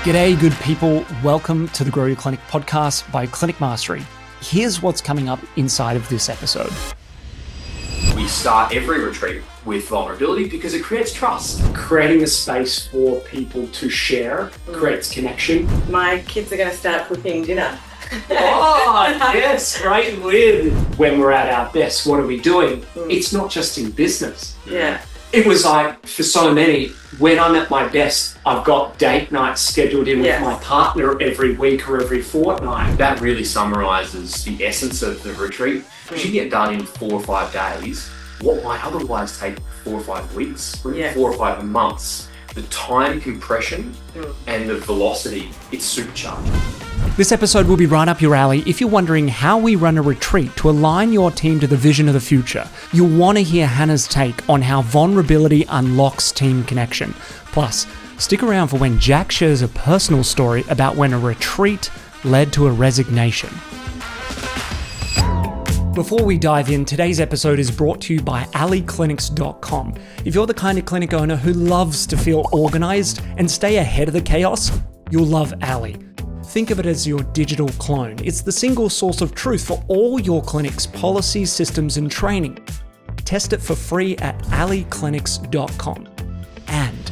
G'day, good people. Welcome to the Grow Your Clinic podcast by Clinic Mastery. Here's what's coming up inside of this episode. We start every retreat with vulnerability because it creates trust. Creating a space for people to share creates connection. My kids are going to start cooking dinner. Oh, yes, great win. When we're at our best, what are we doing? It's not just in business. Yeah. It was like, for so many, when I'm at my best, I've got date nights scheduled in with my partner every week or every fortnight. That really summarises the essence of the retreat. Because you get done in 4 or 5 days, what might otherwise take 4 or 5 weeks, 4 or 5 months. The time compression and the velocity, it's supercharged. This episode will be right up your alley if you're wondering how we run a retreat to align your team to the vision of the future. You'll want to hear Hannah's take on how vulnerability unlocks team connection. Plus, stick around for when Jack shares a personal story about when a retreat led to a resignation. Before we dive in, today's episode is brought to you by allieclinics.com. If you're the kind of clinic owner who loves to feel organised and stay ahead of the chaos, you'll love Allie. Think of it as your digital clone. It's the single source of truth for all your clinic's policies, systems, and training. Test it for free at allieclinics.com. And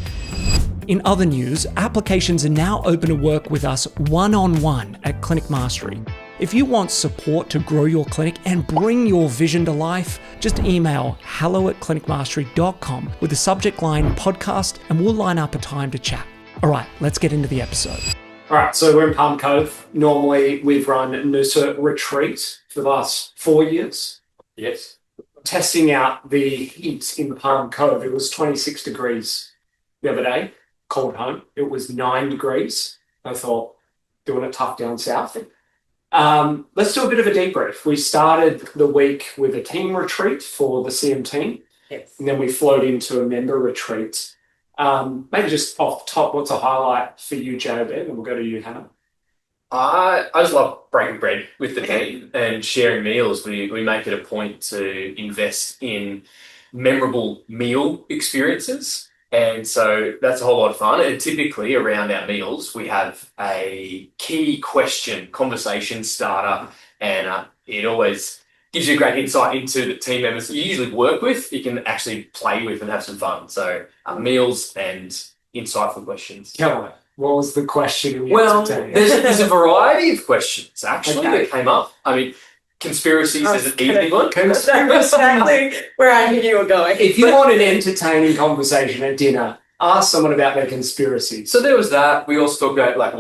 in other news, applications are now open to work with us one-on-one at Clinic Mastery. If you want support to grow your clinic and bring your vision to life, just email hello@clinicmastery.com with the subject line podcast and we'll line up a time to chat. All right, let's get into the episode. All right, so we're in Palm Cove. Normally, we've run Noosa Retreat for the last 4 years. Yes. Testing out the heat in the Palm Cove. It was 26 degrees the other day, cold home. It was 9 degrees. I thought, doing it tough down south. Let's do a bit of a debrief. We started the week with a team retreat for the CM team. Yes. And then we flowed into a member retreat. Maybe just off the top, what's a highlight for you, JB? And we'll go to you, Hannah. I just love breaking bread with the team and sharing meals. We make it a point to invest in memorable meal experiences. And so that's a whole lot of fun. And typically around our meals, we have a key question, conversation starter, and it always gives you a great insight into the team members that you usually work with, you can actually play with and have some fun. So meals and insightful questions. Come on. What was the question? Well, there's a variety of questions actually that came up. I mean, conspiracies is an easy one. That's exactly where I knew you were going. If you want an entertaining conversation at dinner, ask someone about their conspiracies. So there was that. We also talked about like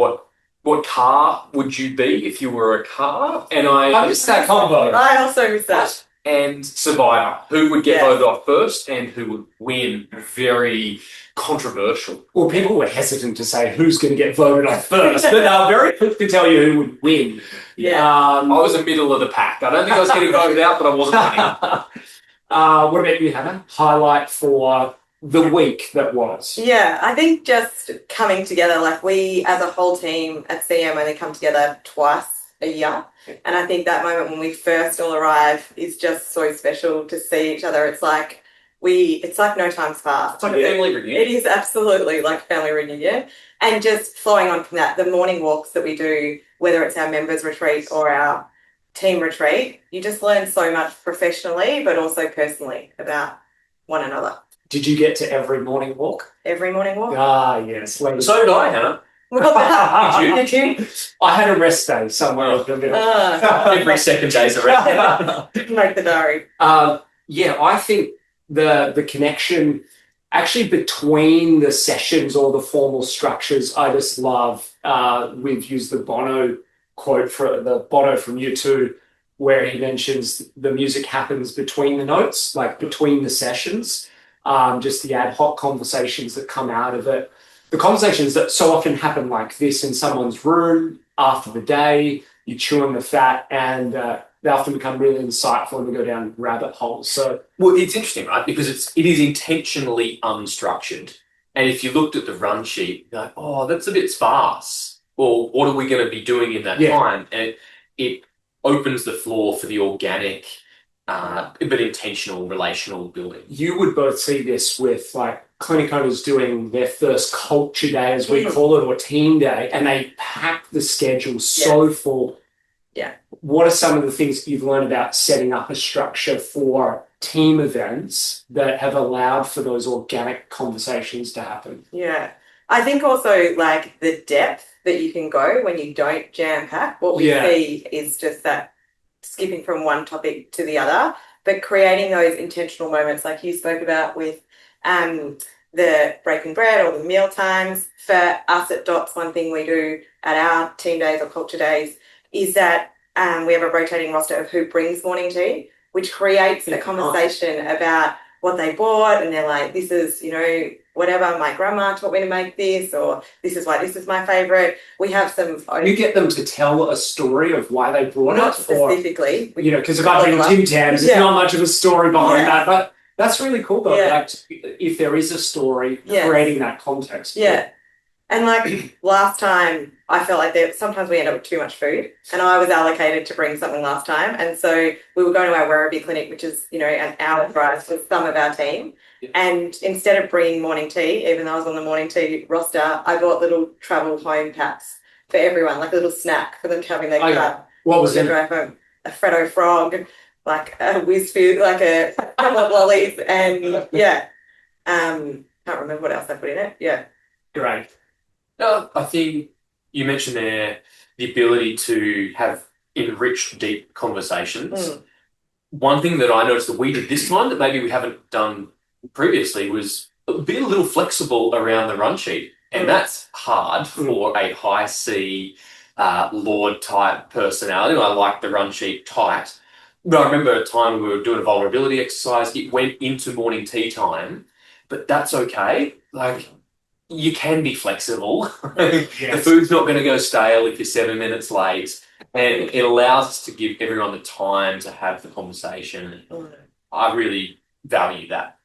what car would you be if you were a car? And I missed that combo. I also missed that. And Survivor, who would get voted off first and who would win. Very controversial. Well, people were hesitant to say who's going to get voted off first, but they were very quick to tell you who would win. Yeah. I was the middle of the pack. I don't think I was getting voted out, but I wasn't winning. What about you, Hannah? Highlight for the week that was. Yeah, I think just coming together, like we as a whole team at CM only come together twice a year. And I think that moment when we first all arrive is just so special to see each other. It's like no time's passed. It's like a family reunion. It is absolutely like a family reunion. And just flowing on from that, the morning walks that we do, whether it's our members retreat or our team retreat, you just learn so much professionally, but also personally about one another. Did you get to every morning walk? Every morning walk? Ah, yes. So did I, Hannah. Well, Did you? I had a rest day somewhere in the middle. Every second day's a rest day. Make the diary. I think the connection actually between the sessions or the formal structures, I just love. We've used the Bono quote for the Bono from U2, where he mentions the music happens between the notes, like between the sessions. Just the ad hoc conversations that come out of it. The conversations that so often happen like this in someone's room after the day, you chew on the fat, and they often become really insightful and we go down rabbit holes. So, well, it's interesting, right? Because it is intentionally unstructured. And if you looked at the run sheet, you're like, oh, that's a bit sparse. Or what are we going to be doing in that time? And it opens the floor for the organic, but intentional relational building. You would both see this with like clinic owners doing their first culture day, as we call it, or team day, and they pack the schedule so full. Yeah. What are some of the things you've learned about setting up a structure for team events that have allowed for those organic conversations to happen? Yeah. I think also like the depth that you can go when you don't jam pack. What we see is just that skipping from one topic to the other, but creating those intentional moments like you spoke about with the breaking bread or the meal times. For us at DOTS, one thing we do at our team days or culture days is that we have a rotating roster of who brings morning tea, which creates a conversation about what they bought, and they're like, this is, whatever, my grandma taught me to make this, or this is why this is my favourite. We have some... You get them to tell a story of why they brought not it? specifically. Because if I bring Tim Tams, there's not much of a story behind that, but that's really cool though. Yeah. Like, if there is a story, creating that context. Yeah. And like last time, I felt like sometimes we end up with too much food, and I was allocated to bring something last time. And so we were going to our Werribee clinic, which is, an hour drive with some of our team. Yeah. And instead of bringing morning tea, even though I was on the morning tea roster, I bought little travel home packs for everyone, like a little snack for them to have in their car. What was it? Drive home. A Freddo frog, like a whiz food, like a couple of lollies, and can't remember what else I put in it. Yeah. Great. No, I think you mentioned there the ability to have enriched, deep conversations. One thing that I noticed that we did this time that maybe we haven't done previously was be a little flexible around the run sheet. And that's hard for a high C Lord type personality. I like the run sheet tight. But I remember a time we were doing a vulnerability exercise. It went into morning tea time, but that's okay. Like, you can be flexible. The food's not going to go stale if you're 7 minutes late. And it allows us to give everyone the time to have the conversation. I really value that.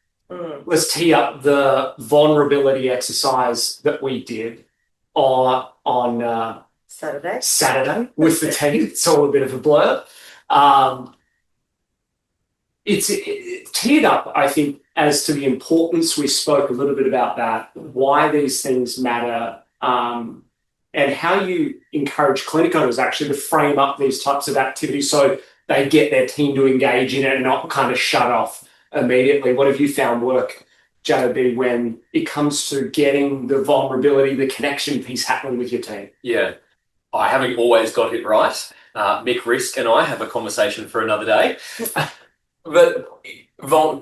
Let's tee up the vulnerability exercise that we did on Saturday with the team. It's all a bit of a blur. It's teed up, I think, as to the importance. We spoke a little bit about that, why these things matter, and how you encourage clinic owners actually to frame up these types of activities so they get their team to engage in it and not kind of shut off immediately. What have you found work, JB, when it comes to getting the vulnerability, the connection piece happening with your team? Yeah, I haven't always got it right. Mick Risk and I have a conversation for another day. But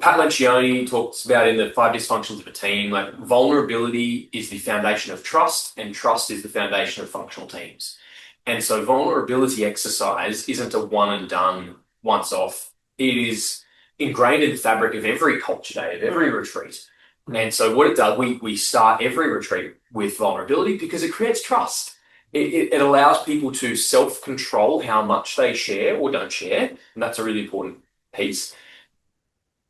Pat Lencioni talks about in the 5 dysfunctions of a team, like vulnerability is the foundation of trust, and trust is the foundation of functional teams. And so vulnerability exercise isn't a one and done, once off. It is ingrained in the fabric of every culture day, of every retreat. And so what it does, we start every retreat with vulnerability because it creates trust. It allows people to self-control how much they share or don't share. And that's a really important piece.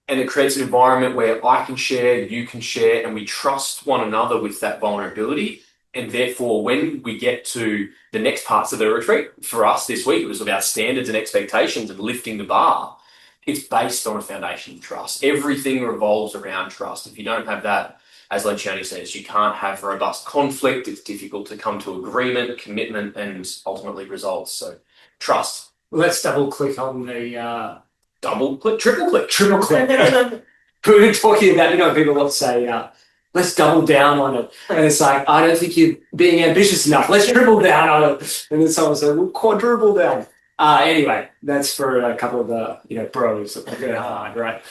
And it creates an environment where I can share, you can share, and we trust one another with that vulnerability. And therefore, when we get to the next parts of the retreat, for us this week, it was about standards and expectations and lifting the bar. It's based on a foundation of trust. Everything revolves around trust. If you don't have that, as Lencioni says, you can't have robust conflict. It's difficult to come to agreement, commitment, and ultimately results. So trust. Let's double click on the... Double click, triple click. Triple click. We were talking about, people will say, let's double down on it. And it's like, I don't think you're being ambitious enough. Let's triple down on it. And then someone said, well, quadruple down. Anyway, that's for a couple of the, bros that are going hard, right?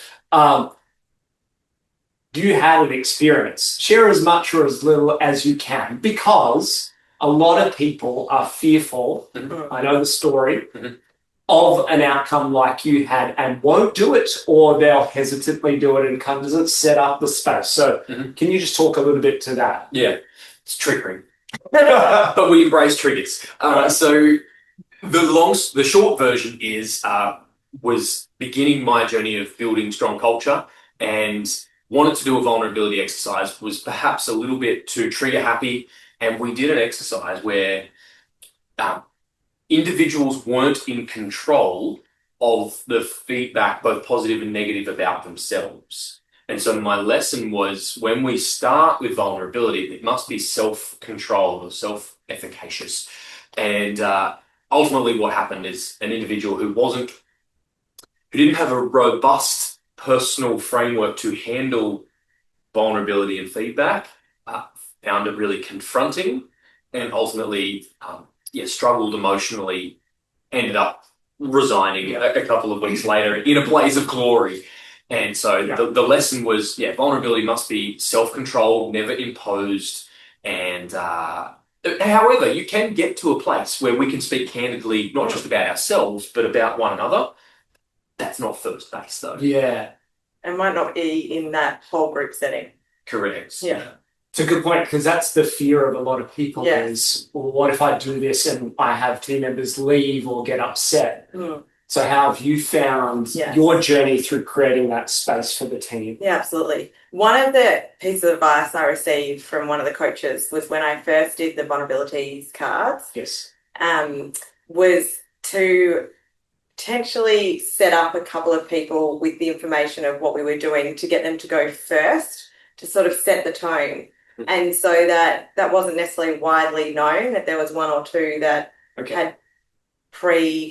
Do you have an experience? Share as much or as little as you can, because a lot of people are fearful. I know the story. Of an outcome like you had and won't do it, or they'll hesitantly do it and doesn't set up the space. So can you just talk a little bit to that? Yeah, it's triggering. But we embrace triggers. So the short version is was beginning my journey of building strong culture and wanted to do a vulnerability exercise, was perhaps a little bit too trigger happy. And we did an exercise where individuals weren't in control of the feedback, both positive and negative, about themselves. And so my lesson was when we start with vulnerability, it must be self-controlled or self-efficacious. And ultimately what happened is an individual who didn't have a robust personal framework to handle vulnerability and feedback, found it really confronting and ultimately struggled emotionally, ended up resigning a couple of weeks later in a blaze of glory. And so the lesson was, vulnerability must be self-controlled, never imposed. And however, you can get to a place where we can speak candidly, not just about ourselves, but about one another. That's not first base, though. Yeah. And might not be in that whole group setting. Correct. Yeah. It's a good point, because that's the fear of a lot of people Yes. is, well, what if I do this and I have team members leave or get upset? Mm. So how have you found your journey through creating that space for the team? Yeah, absolutely. One of the pieces of advice I received from one of the coaches was when I first did the vulnerabilities cards. Yes. Was to potentially set up a couple of people with the information of what we were doing to get them to go first to sort of set the tone. And so that wasn't necessarily widely known, that there was one or two that had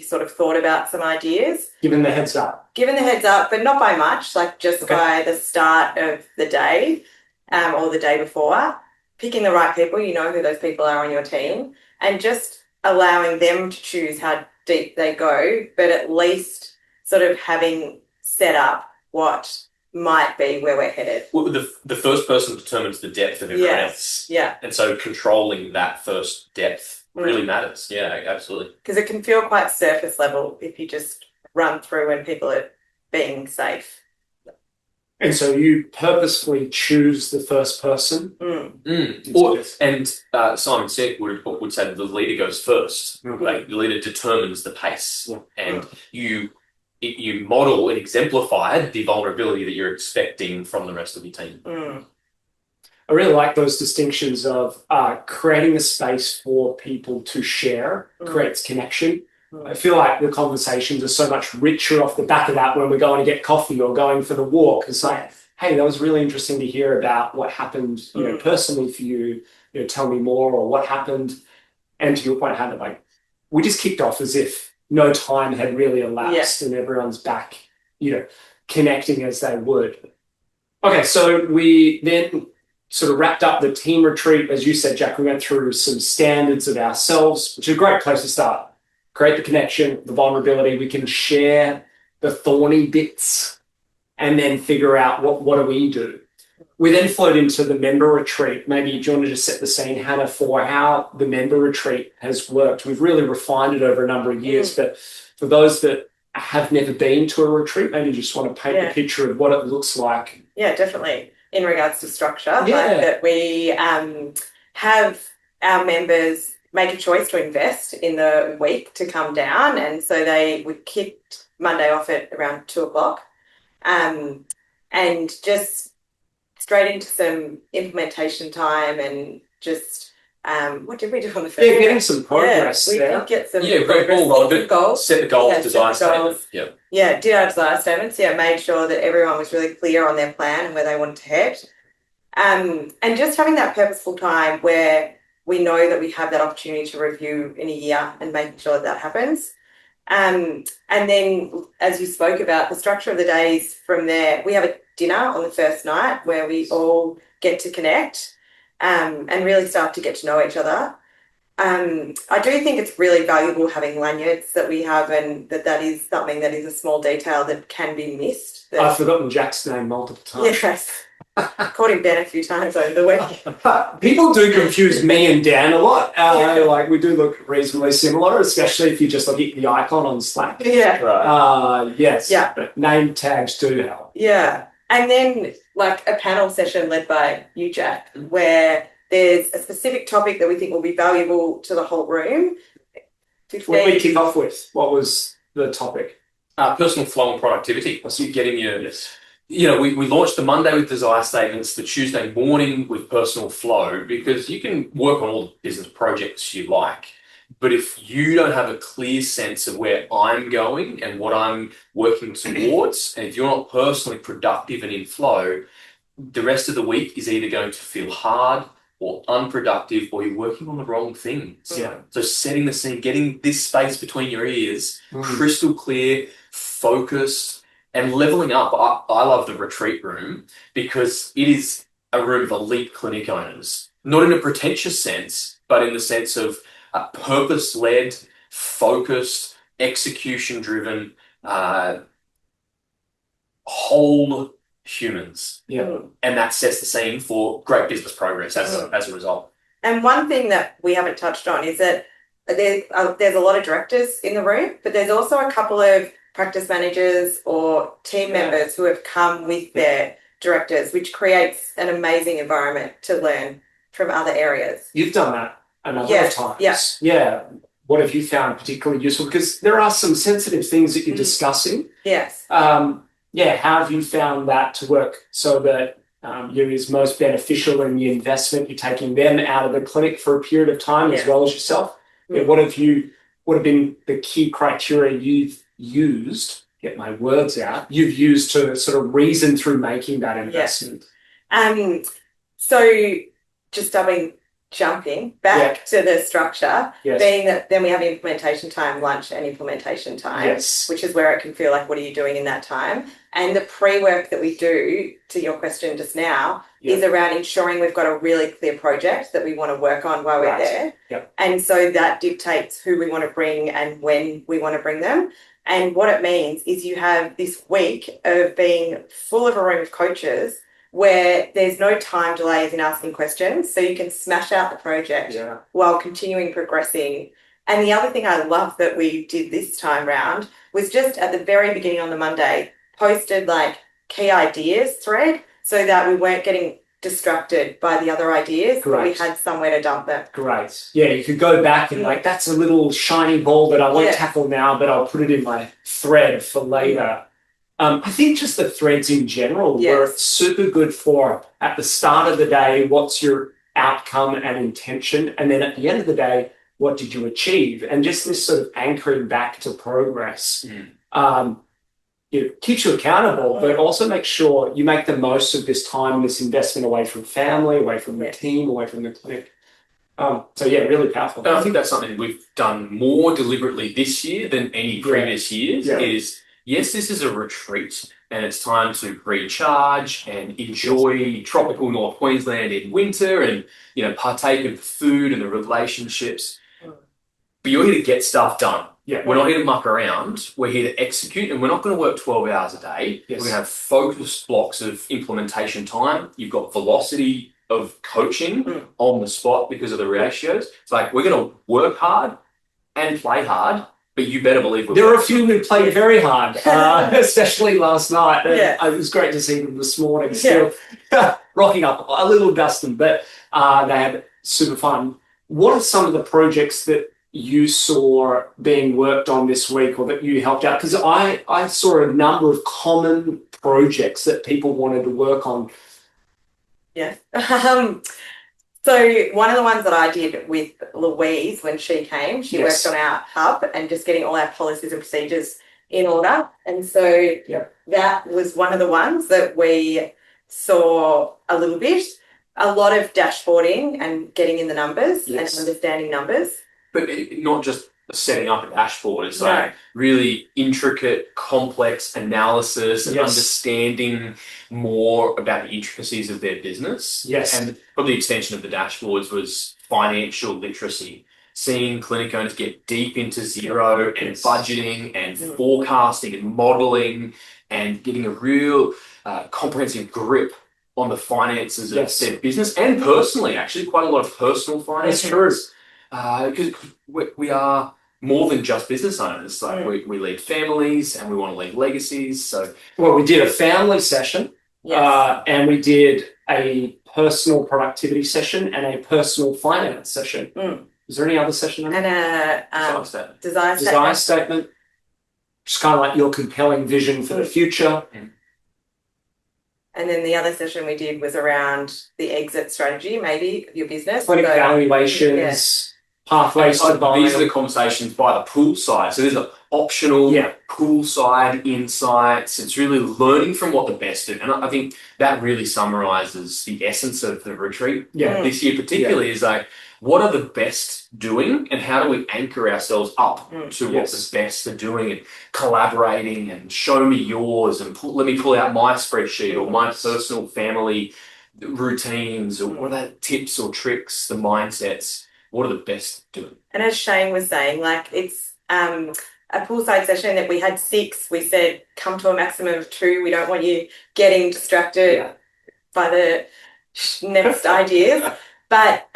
sort of thought about some ideas. Given the heads up, but not by much, like just by the start of the day or the day before, picking the right people, you know who those people are on your team, and just allowing them to choose how deep they go, but at least sort of having set up what might be where we're headed. Well, the first person determines the depth of everyone else. Yeah. And so controlling that first depth really matters. Yeah, absolutely. Because it can feel quite surface level if you just run through when people are being safe. And so you purposefully choose the first person. And Simon Sinek would say that the leader goes first. Like, the leader determines the pace, and you model and exemplify the vulnerability that you're expecting from the rest of your team. I really like those distinctions of creating a space for people to share, creates connection. I feel like the conversations are so much richer off the back of that when we're going to get coffee or going for the walk. It's like, hey, that was really interesting to hear about what happened, personally for you. Tell me more, or what happened. And to your point, Hannah, like, we just kicked off as if no time had really elapsed and everyone's back, connecting as they would. Okay, so we then sort of wrapped up the team retreat. As you said, Jack, we went through some standards of ourselves, which is a great place to start. Create the connection, the vulnerability. We can share the thorny bits and then figure out what do we do. We then flowed into the member retreat. Maybe do you want to just set the scene, Hannah, for how the member retreat has worked? We've really refined it over a number of years, but for those that have never been to a retreat, maybe you just want to paint the picture of what it looks like. Yeah, definitely. In regards to structure, like that we have our members make a choice to invest in the week to come down, and so we kicked Monday off at around 2:00, and just straight into some implementation time and just what did we do on the first day? Getting some progress we there. did get some progress. Goals. Set the goals, desire statement. Did our desire statements. Made sure that everyone was really clear on their plan and where they wanted to head. And just having that purposeful time where we know that we have that opportunity to review in a year and making sure that happens. And then, as you spoke about, the structure of the days from there, we have a dinner on the first night where we all get to connect and really start to get to know each other. I do think it's really valuable having lanyards that we have, and that is something that is a small detail that can be missed. I've forgotten Jack's name multiple times. Yes. Called him Ben a few times over the week. People do confuse me and Dan a lot. Like, we do look reasonably similar, especially if you just look at the icon on Slack. Yes. Yeah. But name tags do help. Yeah. And then like a panel session led by you, Jack, where there's a specific topic that we think will be valuable to the whole room. What did we kick off with? What was the topic? Personal flow and productivity. So you're getting your... we launched the Monday with desire statements, the Tuesday morning with personal flow, because you can work on all the business projects you like, But if you don't have a clear sense of where I'm going and what I'm working towards, and if you're not personally productive and in flow, the rest of the week is either going to feel hard or unproductive, or you're working on the wrong things. Yeah. So setting the scene, getting this space between your ears, crystal clear, focused, and leveling up. I love the retreat room because it is a room of elite clinic owners, not in a pretentious sense, but in the sense of purpose-led, focused, execution-driven, whole humans. Yeah. And that sets the scene for great business progress as a result. And one thing that we haven't touched on is that there's a lot of directors in the room, but there's also a couple of practice managers or team members who have come with their directors, which creates an amazing environment to learn from other areas. You've done that a number of times. Yes. Yeah. What have you found particularly useful? Because there are some sensitive things that you're discussing. Yes. Yeah, how have you found that to work so that you is most beneficial in the investment you're taking them out of the clinic for a period of time as well as yourself? Yeah, what have been the key criteria you've used, get my words out, you've used to sort of reason through making that investment? So just jumping back to the structure, being that then we have implementation time, lunch and implementation time, which is where it can feel like, what are you doing in that time? And the pre-work that we do, to your question just now, is around ensuring we've got a really clear project that we want to work on while we're there. And so that dictates who we want to bring and when we want to bring them. And what it means is you have this week of being full of a room of coaches where there's no time delays in asking questions, so you can smash out the project while continuing progressing. And the other thing I love that we did this time round was just at the very beginning on the Monday, posted like key ideas thread so that we weren't getting distracted by the other ideas, but we had somewhere to dump them. Great. Yeah, you could go back and like, that's a little shiny ball that I won't tackle now, but I'll put it in my thread for later. I think just the threads in general were super good for, at the start of the day, what's your outcome and intention? And then at the end of the day, what did you achieve? And just this sort of anchoring back to progress keeps you accountable, but also make sure you make the most of this time, this investment away from family, away from the team, away from the clinic. So yeah, really powerful. And I think that's something we've done more deliberately this year than any previous years is, yes, this is a retreat and it's time to recharge and enjoy tropical North Queensland in winter and, partake of the food and the relationships. But you're here to get stuff done. We're not here to muck around. We're here to execute, and we're not going to work 12 hours a day. We're going to have focused blocks of implementation time. You've got velocity of coaching on the spot because of the ratios. It's like, we're going to work hard and play hard, but you better believe there are a few who played very hard, especially last night. It was great to see them this morning still rocking up, a little dusty, but they had super fun. What are some of the projects that you saw being worked on this week or that you helped out? Because I saw a number of common projects that people wanted to work on. Yeah. So one of the ones that I did with Louise when she came, she worked on our hub and just getting all our policies and procedures in order. And so that was one of the ones that we saw a little bit. A lot of dashboarding and getting in the numbers and understanding numbers. But not just setting up a dashboard. It's like really intricate, complex analysis and understanding more about the intricacies of their business. And probably the extension of the dashboards was financial literacy, seeing clinic owners get deep into Xero and budgeting and forecasting and modeling and getting a real comprehensive grip on the finances of their business and personally, actually, quite a lot of personal finances. That's true. Because we are more than just business owners. Like we lead families and we want to leave legacies. So, well, we did a family session, and we did a personal productivity session and a personal finance session. Is there any other session? And a desire statement. Just kind of like your compelling vision for the future. And then the other session we did was around the exit strategy, maybe, of your business. Clinic valuations. pathways to buy. These are the conversations by the poolside. So there's an optional poolside insights. It's really learning from what the best do. And I think that really summarises the essence of the retreat this year particularly is like, what are the best doing and how do we anchor ourselves up to what the best are doing and collaborating and show me yours and let me pull out my spreadsheet or my personal family routines or what are the tips or tricks, the mindsets, what are the best doing? And as Shane was saying, like it's a poolside session that we had 6. We said, come to a maximum of 2. We don't want you getting distracted by the next ideas. But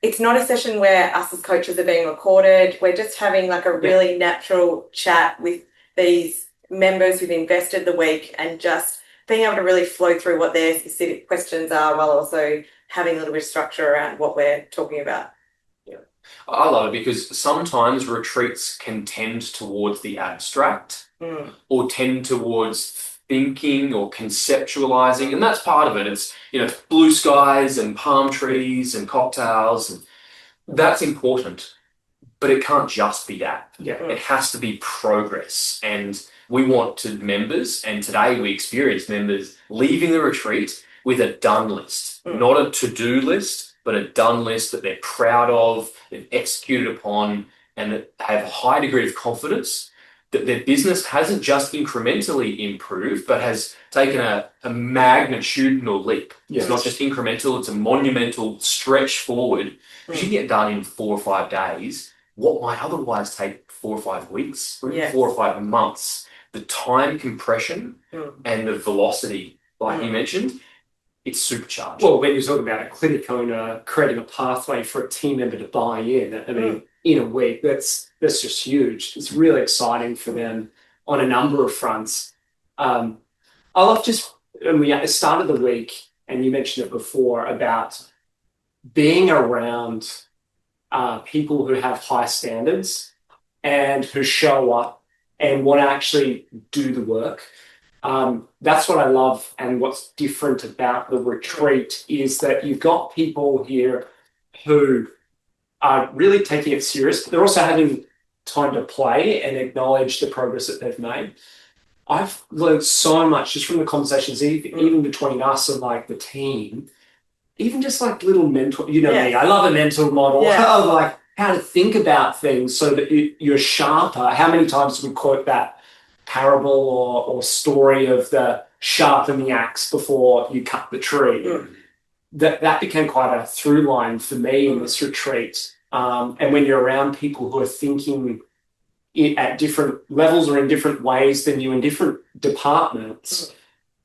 it's not a session where us as coaches are being recorded. We're just having like a really natural chat with these members who've invested the week and just being able to really flow through what their specific questions are while also having a little bit of structure around what we're talking about. I love it because sometimes retreats can tend towards the abstract or tend towards thinking or conceptualizing, and that's part of it. It's, blue skies and palm trees and cocktails, and that's important, but it can't just be that. It has to be progress, and we want to members, and today we experience members leaving the retreat with a done list, not a to-do list, but a done list that they're proud of, they've executed upon, and that have a high degree of confidence that their business hasn't just incrementally improved, but has taken a magnitudinal leap. It's not just incremental, it's a monumental stretch forward. Because you get done in 4 or 5 days, what might otherwise take 4 or 5 weeks, or 4 or 5 months. The time compression and the velocity, like you mentioned, it's supercharged. Well, when you're talking about a clinic owner creating a pathway for a team member to buy in, I mean, in a week, that's just huge. It's really exciting for them on a number of fronts. I love when we started the week, and you mentioned it before, about being around people who have high standards and who show up and want to actually do the work. That's what I love, and what's different about the retreat is that you've got people here who are really taking it serious, but they're also having time to play and acknowledge the progress that they've made. I've learned so much just from the conversations, even between us and like the team, even just like little mental, me, I love a mental model of like how to think about things so that you're sharper. How many times do we quote that parable or story of the sharpen the axe before you cut the tree? That became quite a through line for me in this retreat. And when you're around people who are thinking at different levels or in different ways than you in different departments,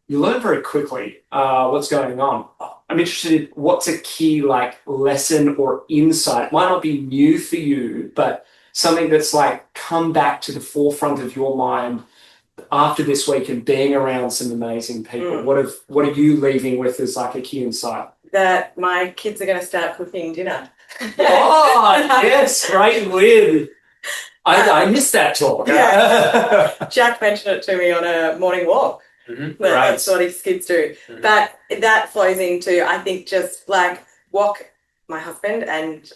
you learn very quickly what's going on. I'm interested in what's a key like lesson or insight. It might not be new for you, but something that's like come back to the forefront of your mind after this week and being around some amazing people. What are you leaving with as like a key insight? That my kids are going to start cooking dinner. Oh, yes, great win. I missed that talk. Jack mentioned it to me on a morning walk. That's what his kids do. But that flows into, I think, just like what my husband and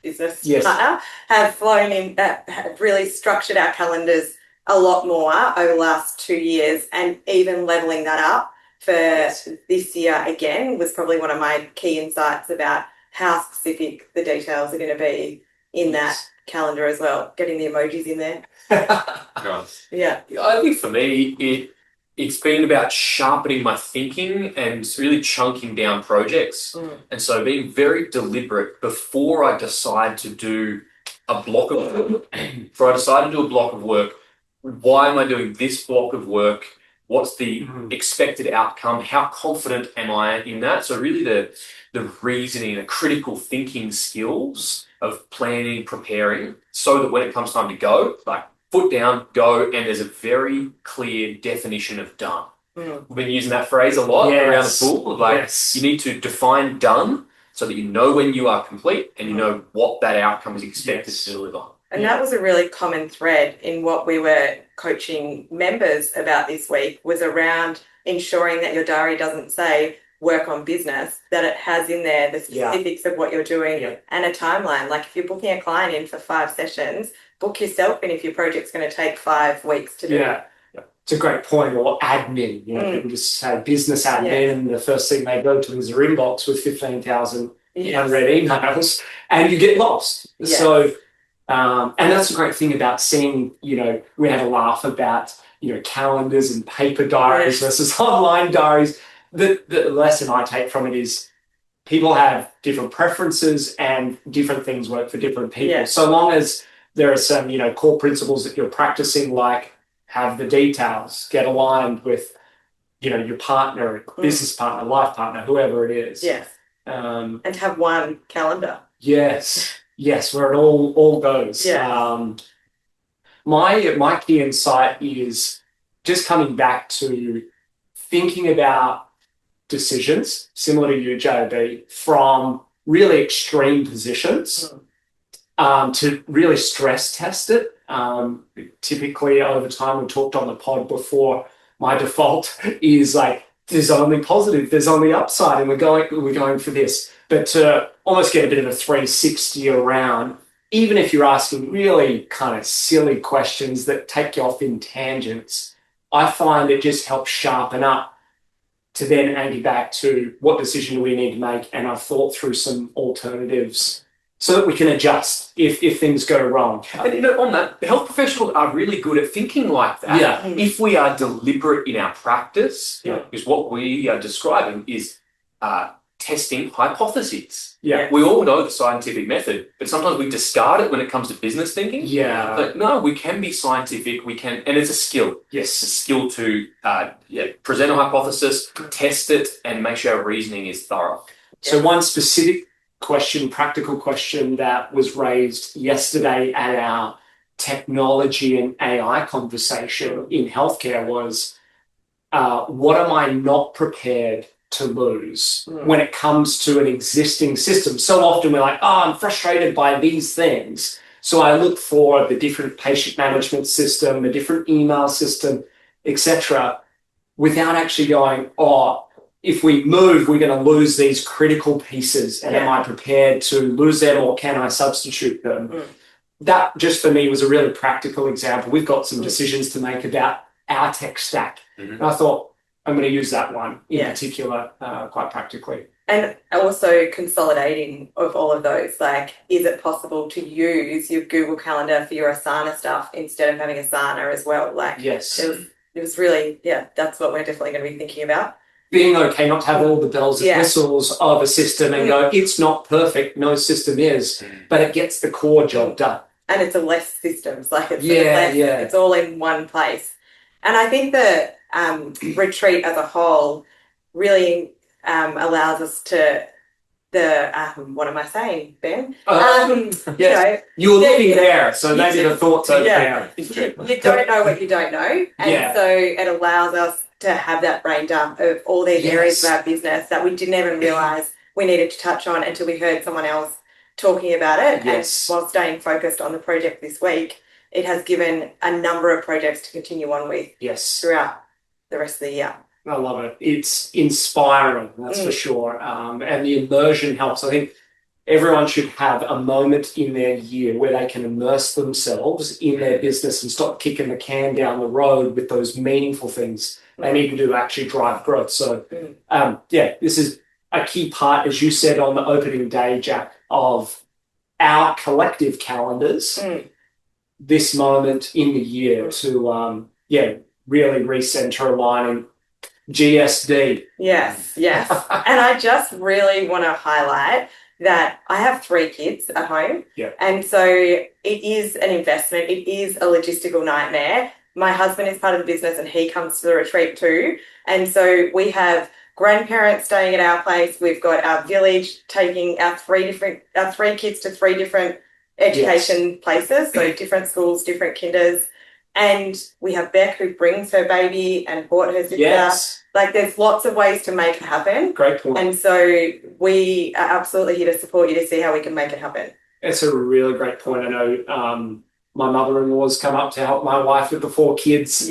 business partner have flown in, have really structured our calendars a lot more over the last 2 years, and even leveling that up for this year again was probably one of my key insights about how specific the details are going to be in that calendar as well. Getting the emojis in there. Nice. Yeah. I think for me, it's been about sharpening my thinking and really chunking down projects. And so being very deliberate before I decide to do a block of work. Why am I doing this block of work? What's the expected outcome? How confident am I in that? So really the reasoning, the critical thinking skills of planning, preparing, so that when it comes time to go, like foot down, go, and there's a very clear definition of done. We've been using that phrase a lot around the pool. Of like, you need to define done so that you know when you are complete and you know what that outcome is expected to deliver. And that was a really common thread in what we were coaching members about this week, was around ensuring that your diary doesn't say work on business, that it has in there the specifics of what you're doing and a timeline. Like if you're booking a client in for 5 sessions, book yourself in if your project's going to take 5 weeks to do. Yeah. It's a great point. Or admin, people just say business admin, and the first thing they go to is their inbox with 15,000 unread emails, and you get lost. So, and that's the great thing about seeing, we had a laugh about, calendars and paper diaries versus online diaries. The lesson I take from it is people have different preferences and different things work for different people. So long as there are some, core principles that you're practicing, like have the details, get aligned with, your partner, business partner, life partner, whoever it is. Yes. And have one calendar. Yes, where it all goes. Yeah. My key insight is just coming back to thinking about decisions, similar to you, JB, from really extreme positions to really stress test it. Typically over time, we talked on the pod before, my default is like, there's only positive, there's only upside, and we're going for this. But to almost get a bit of a 360 around, even if you're asking really kind of silly questions that take you off in tangents, I find it just helps sharpen up to then anchor back to what decision do we need to make, and I've thought through some alternatives so that we can adjust if things go wrong. And on that, health professionals are really good at thinking like that. Yeah. If we are deliberate in our practice, because what we are describing is testing hypotheses. Yeah. We all know the scientific method, but sometimes we discard it when it comes to business thinking. Yeah. But no, we can be scientific. We can, and it's a skill. Yes. It's a skill to present a hypothesis, test it, and make sure our reasoning is thorough. So one specific practical question that was raised yesterday at our technology and AI conversation in healthcare was, what am I not prepared to lose when it comes to an existing system? So often we're like, I'm frustrated by these things. So I look for the different patient management system, the different email system, etc., without actually going, if we move, we're going to lose these critical pieces. And am I prepared to lose them, or can I substitute them? That just for me was a really practical example. We've got some decisions to make about our tech stack. And I thought, I'm going to use that one in particular quite practically. And also consolidating of all of those, like, is it possible to use your Google Calendar for your Asana stuff instead of having Asana as well? Like, yes, it was really, that's what we're definitely going to be thinking about. Being okay not to have all the bells and whistles of a system and go, it's not perfect, no system is, but it gets the core job done. And it's a less systems, like it's all in one place. And I think the retreat as a whole really allows us to what am I saying, Ben? Yes, you were looking there, so maybe the thoughts over there. You don't know what you don't know, and so it allows us to have that brain dump of all these areas of our business that we didn't even realise we needed to touch on until we heard someone else talking about it. Yes. And while staying focused on the project this week, it has given a number of projects to continue on with throughout the rest of the year. I love it. It's inspiring, that's for sure. And the immersion helps. I think everyone should have a moment in their year where they can immerse themselves in their business and stop kicking the can down the road with those meaningful things they need to do to actually drive growth. So, this is a key part, as you said on the opening day, Jack, of our collective calendars, this moment in the year to, really recenter, aligning GSD. Yes. And I just really want to highlight that I have 3 kids at home. Yeah. And so it is an investment. It is a logistical nightmare. My husband is part of the business and he comes to the retreat too. And so we have grandparents staying at our place. We've got our village taking our 3 kids to 3 different education places. So different schools, different kinders. And we have Beck who brings her baby and brought her sister. Yes. Like there's lots of ways to make it happen. Great point. And so we are absolutely here to support you to see how we can make it happen. It's a really great point. I know my mother-in-law's come up to help my wife with the 4 kids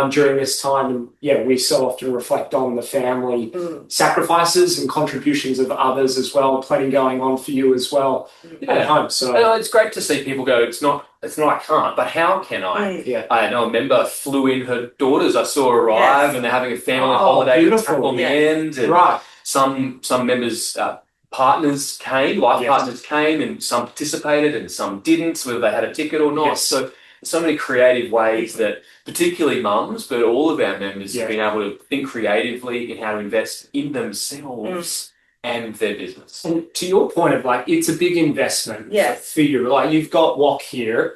during this time. And we so often reflect on the family sacrifices and contributions of others as well. Plenty going on for you as well at home. So it's great to see people go, it's not I can't, but how can I? I know a member flew in her daughters I saw arrive and they're having a family holiday on the end. And some members partners came, life partners came, and some participated and some didn't, whether they had a ticket or not. So many creative ways that particularly mums, but all of our members have been able to think creatively in how to invest in themselves and their business. And to your point of like, it's a big investment for you. Like you've got WOC here.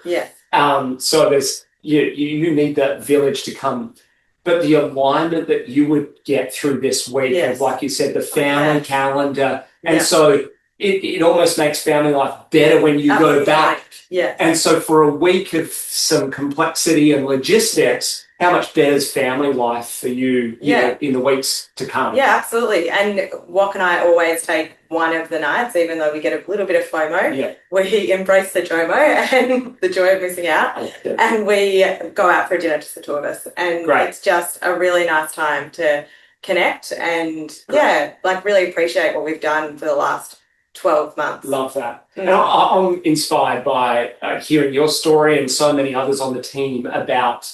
So there's you need that village to come. But the alignment that you would get through this week of, like you said, the family calendar. And so it almost makes family life better when you go back. And so for a week of some complexity and logistics, how much better is family life for you, know, in the weeks to come? Yeah, absolutely. And Wok and I always take one of the nights, even though we get a little bit of FOMO, we embrace the JOMO and the joy of missing out. And we go out for dinner, just the two of us. And it's just a really nice time to connect and, really appreciate what we've done for the last 12 months. Love that. And I'm inspired by hearing your story and so many others on the team about,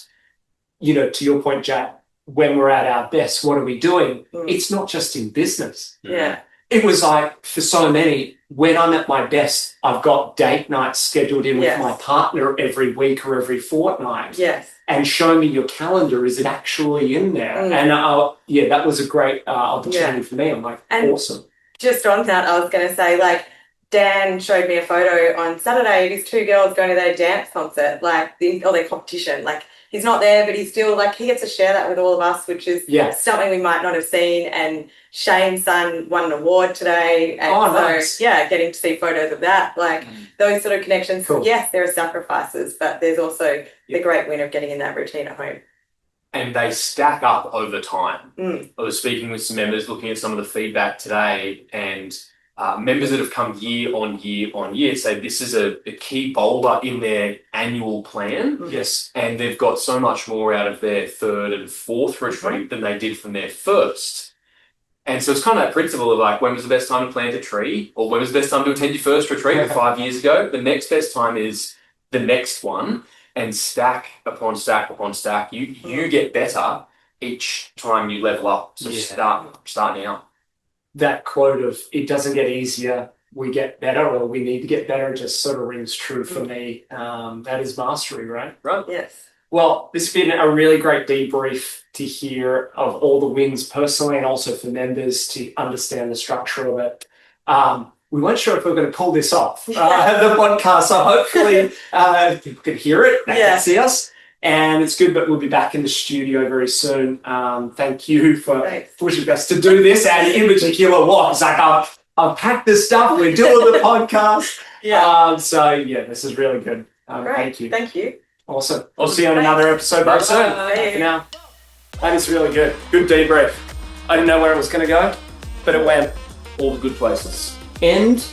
you know, to your point, Jack, when we're at our best, what are we doing? It's not just in business. It was like, for so many, when I'm at my best, I've got date nights scheduled in with my partner every week or every fortnight. And show me your calendar. Is it actually in there? And that was a great opportunity for me. I'm like, awesome. Just on that, I was going to say, like, Dan showed me a photo on Saturday of his 2 girls going to their dance concert, or their competition. Like, he's not there, but he's still, like, he gets to share that with all of us, which is something we might not have seen. And Shane's son won an award today. And nice. Getting to see photos of that. Like, those sort of connections. Cool. Yes, there are sacrifices, but there's also the great win of getting in that routine at home. And they stack up over time. I was speaking with some members, looking at some of the feedback today, and members that have come year on year on year say this is a key boulder in their annual plan. And they've got so much more out of their 3rd and 4th retreat than they did from their 1st. And so it's kind of that principle of like, when was the best time to plant a tree? Or when was the best time to attend your 1st retreat 5 years ago? The next best time is the next one. And stack upon stack upon stack, you get better each time you level up. So start now. That quote of "it doesn't get easier, we get better," or "we need to get better," just sort of rings true for me. That is mastery, right? Right. Yes. Well, this has been a really great debrief to hear of all the wins personally, and also for members to understand the structure of it. We weren't sure if we were going to pull this off, the podcast, so hopefully people can hear it, they can see us, and it's good, but we'll be back in the studio very soon. Thank you for pushing us to do this, and in particular, it's like, I've packed this stuff, we're doing the podcast. This is really good. Thank you. Thank you. Awesome. We'll see you on another episode very soon. For now. That is really good. Good debrief. I didn't know where it was going to go, but it went all the good places. And